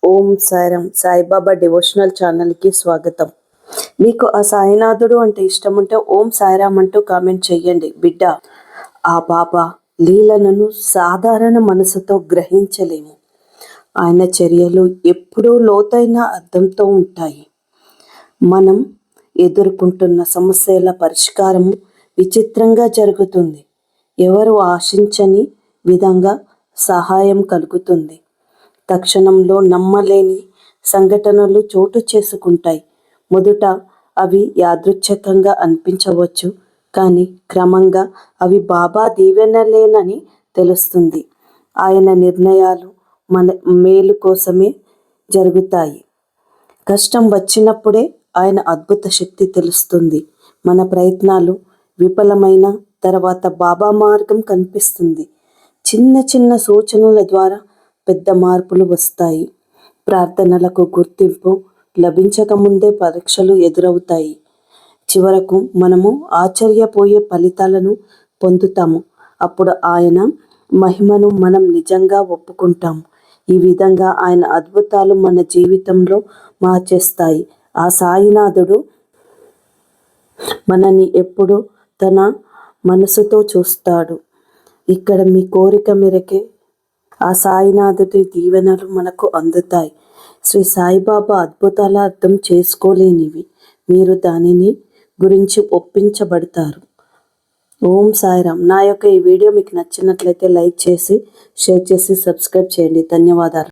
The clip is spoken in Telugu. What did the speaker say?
ఓం సాయిరామ్. సాయిబాబా డివోషనల్ ఛానల్కి స్వాగతం. మీకు ఆ సాయినాథుడు అంటే ఇష్టం ఉంటే ఓం సాయిరామ్ అంటూ కామెంట్ చెయ్యండి. బిడ్డ, ఆ బాబా లీలలను సాధారణ మనసుతో గ్రహించలేము. ఆయన చర్యలు ఎప్పుడూ లోతైన అర్థంతో ఉంటాయి. మనం ఎదుర్కొంటున్న సమస్యల పరిష్కారం విచిత్రంగా జరుగుతుంది. ఎవరు ఆశించని విధంగా సహాయం కలుగుతుంది. తక్షణంలో నమ్మలేని సంఘటనలు చోటు చేసుకుంటాయి. మొదట అవి యాదృచ్ఛికంగా అనిపించవచ్చు, కానీ క్రమంగా అవి బాబా దీవెనలేనని తెలుస్తుంది. ఆయన నిర్ణయాలు మన మేలు కోసమే జరుగుతాయి. కష్టం వచ్చినప్పుడే ఆయన అద్భుత శక్తి తెలుస్తుంది. మన ప్రయత్నాలు విఫలమైన తర్వాత బాబా మార్గం కనిపిస్తుంది. చిన్న చిన్న సూచనల ద్వారా పెద్ద మార్పులు వస్తాయి. ప్రార్థనలకు గుర్తింపు లభించకముందే పరీక్షలు ఎదురవుతాయి. చివరకు మనము ఆశ్చర్యపోయే ఫలితాలను పొందుతాము. అప్పుడు ఆయన మహిమను మనం నిజంగా ఒప్పుకుంటాము. ఈ విధంగా ఆయన అద్భుతాలు మన జీవితంలో మార్చేస్తాయి. ఆ సాయినాథుడు మనని ఎప్పుడు తన మనసుతో చూస్తాడు. ఇక్కడ మీ కోరిక మేరకే ఆ సాయినాథుడి దీవెనలు మనకు అందుతాయి. శ్రీ సాయిబాబా అద్భుతాల అర్థం చేసుకోలేనివి. మీరు దానిని గురించి ఒప్పించబడతారు. ఓం సాయిరామ్. నా యొక్క ఈ వీడియో మీకు నచ్చినట్లయితే లైక్ చేసి, షేర్ చేసి, సబ్స్క్రైబ్ చేయండి. ధన్యవాదాలు.